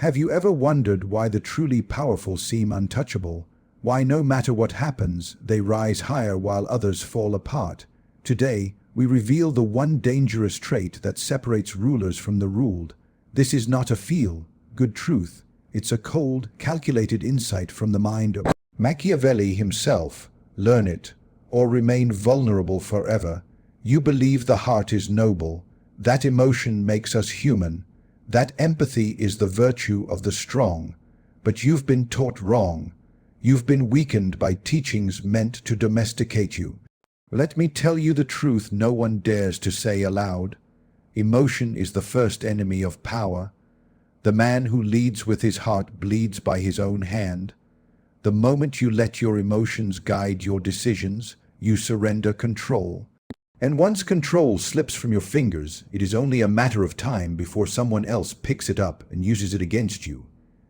Have you ever wondered why the truly powerful seem untouchable? Why no matter what happens, they rise higher while others fall apart? Today, we reveal the one dangerous trait that separates rulers from the ruled. This is not a feel-good truth. It's a cold, calculated insight from the mind of Machiavelli himself. Learn it, or remain vulnerable forever. You believe the heart is noble. That emotion makes us human. That empathy is the virtue of the strong. But you've been taught wrong. You've been weakened by teachings meant to domesticate you. Let me tell you the truth no one dares to say aloud. Emotion is the first enemy of power. The man who leads with his heart bleeds by his own hand. The moment you let your emotions guide your decisions, you surrender control. And once control slips from your fingers, it is only a matter of time before someone else picks it up and uses it against you.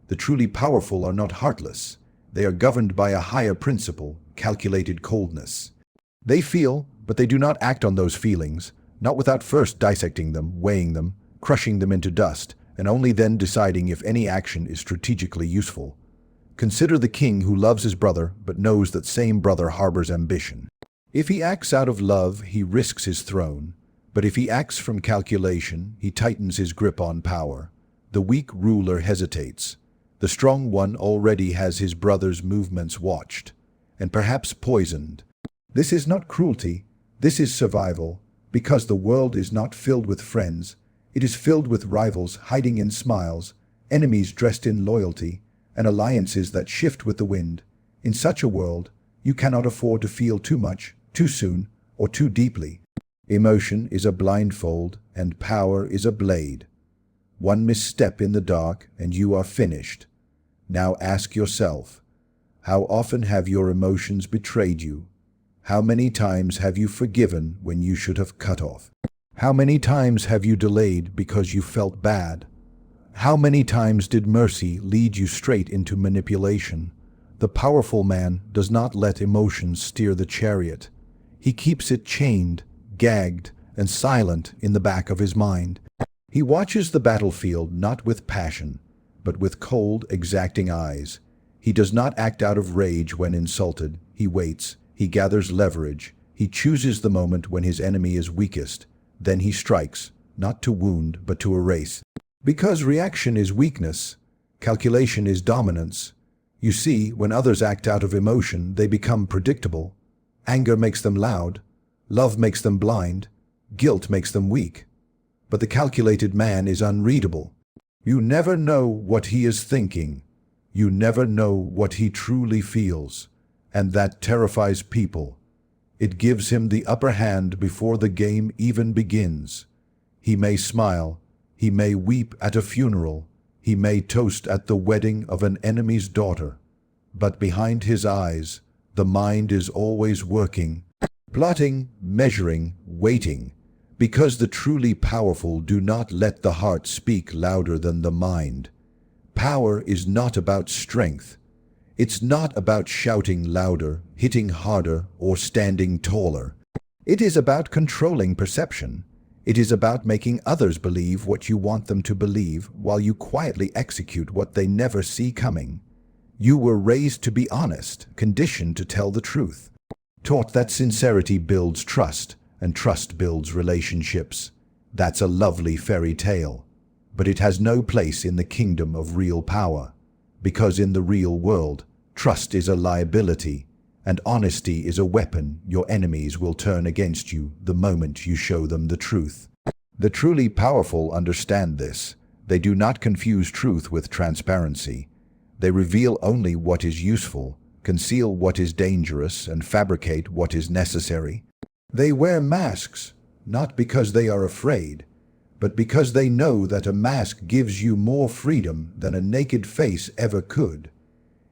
The truly powerful are not heartless. They are governed by a higher principle, calculated coldness. They feel, but they do not act on those feelings, not without first dissecting them, weighing them, crushing them into dust, and only then deciding if any action is strategically useful. Consider the king who loves his brother, but knows that same brother harbors ambition. If he acts out of love, he risks his throne. But if he acts from calculation, he tightens his grip on power. The weak ruler hesitates. The strong one already has his brother's movements watched, and perhaps poisoned. This is not cruelty, this is survival, because the world is not filled with friends. It is filled with rivals hiding in smiles, enemies dressed in loyalty, and alliances that shift with the wind. In such a world, you cannot afford to feel too much, too soon, or too deeply. Emotion is a blindfold, and power is a blade. One misstep in the dark, and you are finished. Now ask yourself, how often have your emotions betrayed you? How many times have you forgiven when you should have cut off? How many times have you delayed because you felt bad? How many times did mercy lead you straight into manipulation? The powerful man does not let emotions steer the chariot. He keeps it chained, gagged, and silent in the back of his mind. He watches the battlefield not with passion, but with cold, exacting eyes. He does not act out of rage when insulted. He waits. He gathers leverage. He chooses the moment when his enemy is weakest. Then he strikes, not to wound, but to erase. Because reaction is weakness, calculation is dominance. You see, when others act out of emotion, they become predictable. Anger makes them loud. Love makes them blind. Guilt makes them weak. But the calculated man is unreadable. You never know what he is thinking. You never know what he truly feels. And that terrifies people. It gives him the upper hand before the game even begins. He may smile. He may weep at a funeral. He may toast at the wedding of an enemy's daughter. But behind his eyes, the mind is always working, plotting, measuring, waiting. Because the truly powerful do not let the heart speak louder than the mind. Power is not about strength. It's not about shouting louder, hitting harder, or standing taller. It is about controlling perception. It is about making others believe what you want them to believe while you quietly execute what they never see coming. You were raised to be honest, conditioned to tell the truth, taught that sincerity builds trust, and trust builds relationships. That's a lovely fairy tale, but it has no place in the kingdom of real power. Because in the real world, trust is a liability, and honesty is a weapon your enemies will turn against you the moment you show them the truth. The truly powerful understand this. They do not confuse truth with transparency. They reveal only what is useful, conceal what is dangerous, and fabricate what is necessary. They wear masks, not because they are afraid, but because they know that a mask gives you more freedom than a naked face ever could.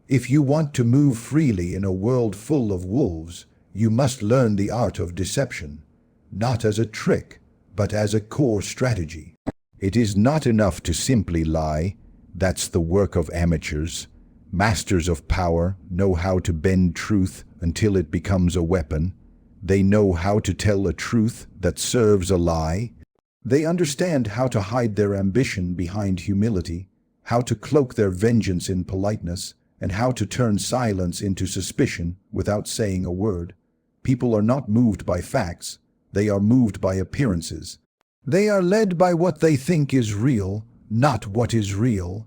If you want to move freely in a world full of wolves, you must learn the art of deception, not as a trick, but as a core strategy. It is not enough to simply lie. That's the work of amateurs. Masters of power know how to bend truth until it becomes a weapon. They know how to tell a truth that serves a lie. They understand how to hide their ambition behind humility, how to cloak their vengeance in politeness, and how to turn silence into suspicion without saying a word. People are not moved by facts, they are moved by appearances. They are led by what they think is real, not what is real.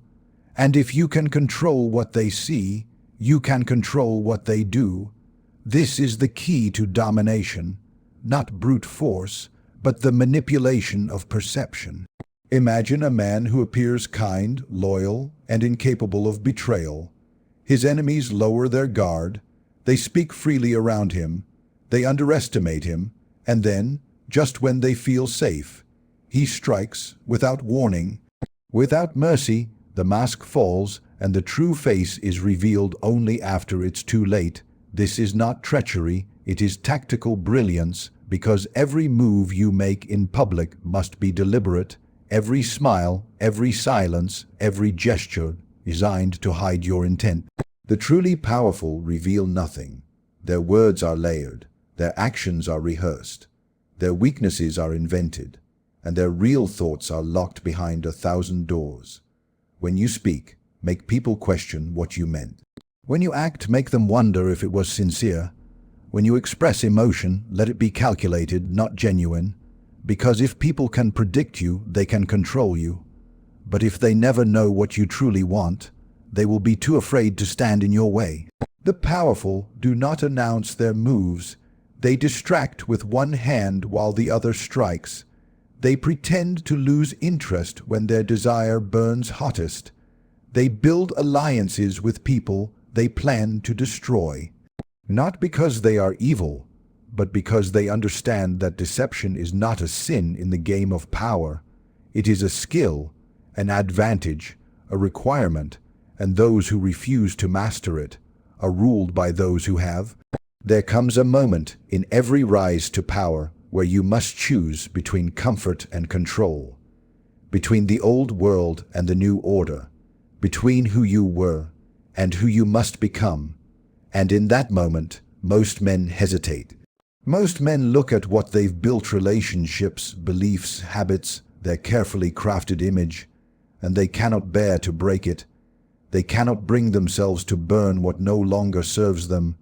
And if you can control what they see, you can control what they do. This is the key to domination, not brute force, but the manipulation of perception. Imagine a man who appears kind, loyal, and incapable of betrayal. His enemies lower their guard, they speak freely around him, they underestimate him, and then, just when they feel safe, he strikes without warning. Without mercy, the mask falls and the true face is revealed only after it's too late. This is not treachery, it is tactical brilliance, because every move you make in public must be deliberate, every smile, every silence, every gesture designed to hide your intent. The truly powerful reveal nothing. Their words are layered, their actions are rehearsed, their weaknesses are invented, and their real thoughts are locked behind 1,000 doors. When you speak, make people question what you meant. When you act, make them wonder if it was sincere. When you express emotion, let it be calculated, not genuine. Because if people can predict you, they can control you. But if they never know what you truly want, they will be too afraid to stand in your way. The powerful do not announce their moves. They distract with one hand while the other strikes. They pretend to lose interest when their desire burns hottest. They build alliances with people they plan to destroy. Not because they are evil, but because they understand that deception is not a sin in the game of power. It is a skill, an advantage, a requirement, and those who refuse to master it are ruled by those who have. There comes a moment in every rise to power where you must choose between comfort and control, between the old world and the new order, between who you were and who you must become. And in that moment, most men hesitate. Most men look at what they've built, relationships, beliefs, habits, their carefully crafted image, and they cannot bear to break it. They cannot bring themselves to burn what no longer serves them,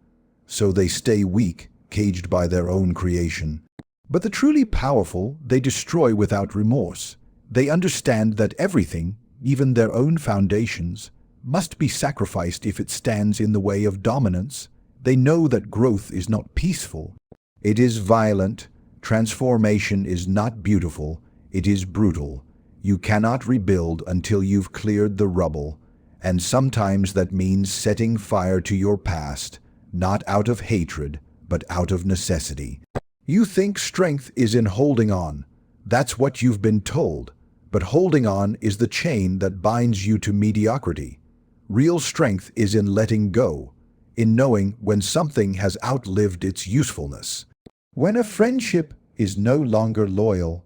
so they stay weak, caged by their own creation. But the truly powerful, they destroy without remorse. They understand that everything, even their own foundations, must be sacrificed if it stands in the way of dominance. They know that growth is not peaceful. It is violent. Transformation is not beautiful. It is brutal. You cannot rebuild until you've cleared the rubble. And sometimes that means setting fire to your past, not out of hatred, but out of necessity. You think strength is in holding on. That's what you've been told. But holding on is the chain that binds you to mediocrity. Real strength is in letting go, in knowing when something has outlived its usefulness. When a friendship is no longer loyal,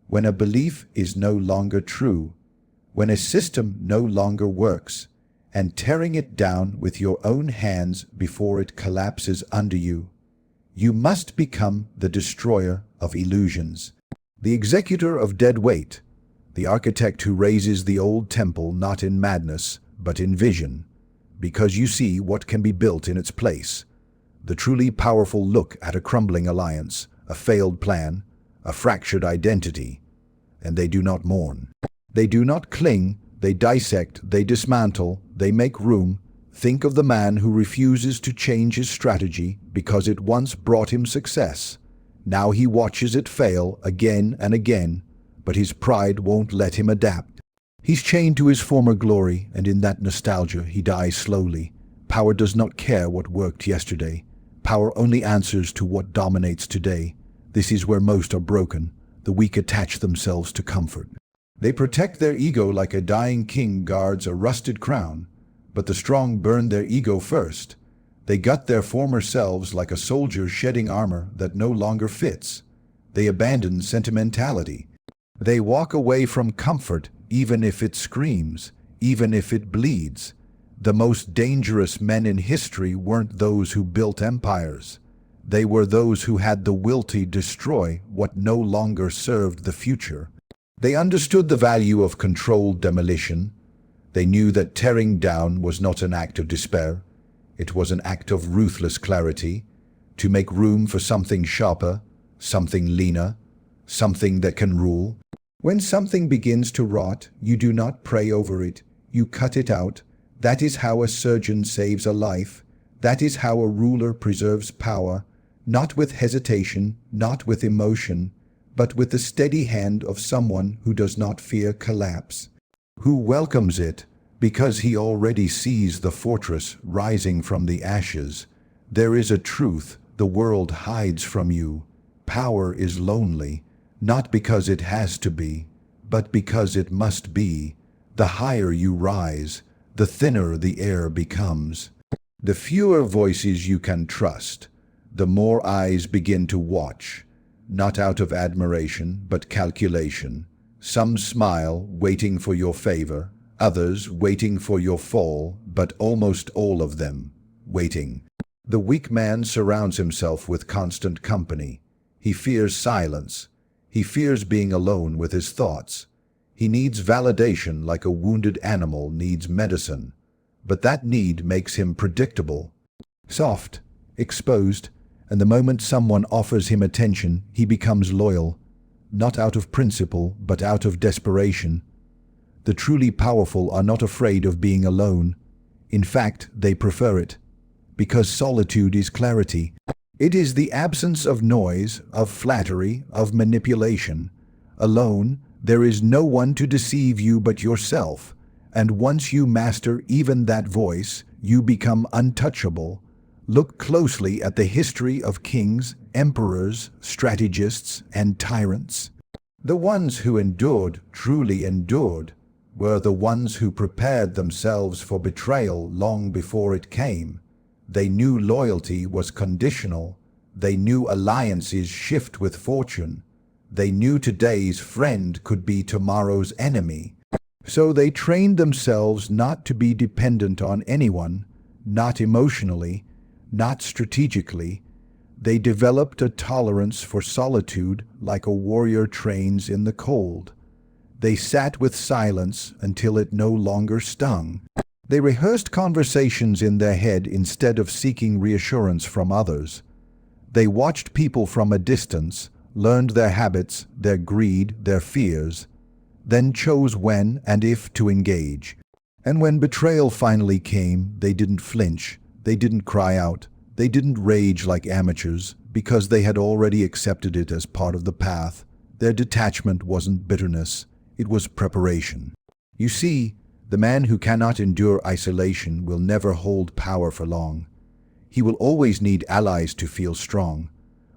when a belief is no longer true, when a system no longer works, and tearing it down with your own hands before it collapses under you, you must become the destroyer of illusions, the executor of dead weight, the architect who raises the old temple not in madness, but in vision, because you see what can be built in its place. The truly powerful look at a crumbling alliance, a failed plan, a fractured identity, and they do not mourn. They do not cling, they dissect, they dismantle, they make room. Think of the man who refuses to change his strategy because it once brought him success. Now he watches it fail again and again, but his pride won't let him adapt. He's chained to his former glory, and in that nostalgia he dies slowly. Power does not care what worked yesterday. Power only answers to what dominates today. This is where most are broken. The weak attach themselves to comfort. They protect their ego like a dying king guards a rusted crown, but the strong burn their ego first. They gut their former selves like a soldier shedding armor that no longer fits. They abandon sentimentality. They walk away from comfort, even if it screams, even if it bleeds. The most dangerous men in history weren't those who built empires. They were those who had the will to destroy what no longer served the future. They understood the value of controlled demolition. They knew that tearing down was not an act of despair. It was an act of ruthless clarity, to make room for something sharper, something leaner, something that can rule. When something begins to rot, you do not pray over it, you cut it out. That is how a surgeon saves a life. That is how a ruler preserves power, not with hesitation, not with emotion, but with the steady hand of someone who does not fear collapse, who welcomes it because he already sees the fortress rising from the ashes. There is a truth the world hides from you. Power is lonely, not because it has to be, but because it must be. The higher you rise, the thinner the air becomes. The fewer voices you can trust, the more eyes begin to watch, not out of admiration, but calculation. Some smile, waiting for your favor, others waiting for your fall, but almost all of them waiting. The weak man surrounds himself with constant company. He fears silence. He fears being alone with his thoughts. He needs validation like a wounded animal needs medicine. But that need makes him predictable, soft, exposed, and the moment someone offers him attention, he becomes loyal, not out of principle, but out of desperation. The truly powerful are not afraid of being alone. In fact, they prefer it, because solitude is clarity. It is the absence of noise, of flattery, of manipulation. Alone, there is no one to deceive you but yourself. And once you master even that voice, you become untouchable. Look closely at the history of kings, emperors, strategists, and tyrants. The ones who endured, truly endured, were the ones who prepared themselves for betrayal long before it came. They knew loyalty was conditional. They knew alliances shift with fortune. They knew today's friend could be tomorrow's enemy. So they trained themselves not to be dependent on anyone, not emotionally, not strategically. They developed a tolerance for solitude like a warrior trains in the cold. They sat with silence until it no longer stung. They rehearsed conversations in their head instead of seeking reassurance from others. They watched people from a distance, learned their habits, their greed, their fears, then chose when and if to engage. And when betrayal finally came, they didn't flinch, they didn't cry out, they didn't rage like amateurs, because they had already accepted it as part of the path. Their detachment wasn't bitterness, it was preparation. You see, the man who cannot endure isolation will never hold power for long. He will always need allies to feel strong,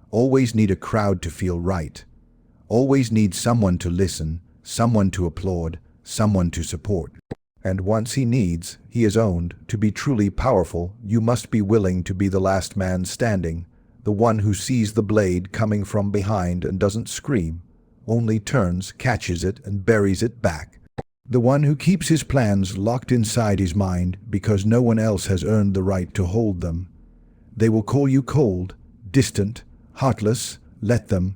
always need a crowd to feel right, always need someone to listen, someone to applaud, someone to support. And once he is owned. To be truly powerful, you must be willing to be the last man standing, the one who sees the blade coming from behind and doesn't scream, only turns, catches it, and buries it back. The one who keeps his plans locked inside his mind because no one else has earned the right to hold them. They will call you cold, distant, heartless. Let them,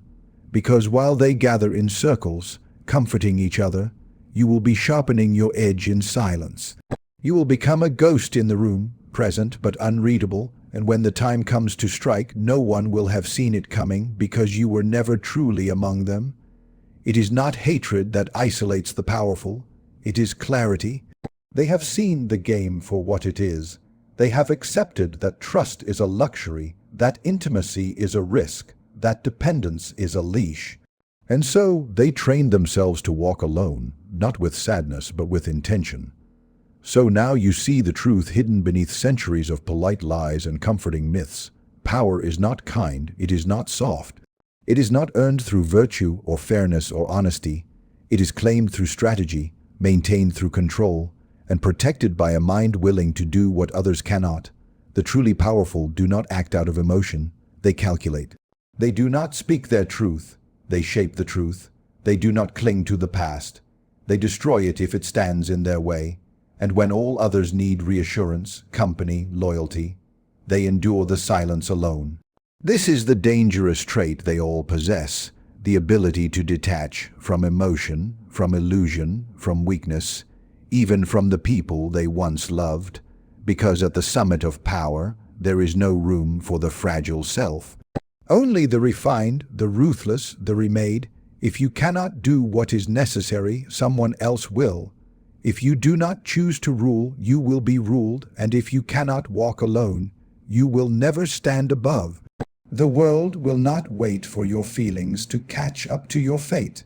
because while they gather in circles, comforting each other, you will be sharpening your edge in silence. You will become a ghost in the room, present but unreadable, and when the time comes to strike, no one will have seen it coming because you were never truly among them. It is not hatred that isolates the powerful, it is clarity. They have seen the game for what it is. They have accepted that trust is a luxury, that intimacy is a risk, that dependence is a leash. And so they trained themselves to walk alone, not with sadness but with intention. So now you see the truth hidden beneath centuries of polite lies and comforting myths. Power is not kind, it is not soft. It is not earned through virtue or fairness or honesty. It is claimed through strategy, maintained through control, and protected by a mind willing to do what others cannot. The truly powerful do not act out of emotion, they calculate. They do not speak their truth, they shape the truth. They do not cling to the past. They destroy it if it stands in their way. And when all others need reassurance, company, loyalty, they endure the silence alone. This is the dangerous trait they all possess, the ability to detach from emotion, from illusion, from weakness. even from the people they once loved, because at the summit of power there is no room for the fragile self. Only the refined, the ruthless, the remade. If you cannot do what is necessary, someone else will. If you do not choose to rule, you will be ruled, and if you cannot walk alone, you will never stand above. The world will not wait for your feelings to catch up to your fate.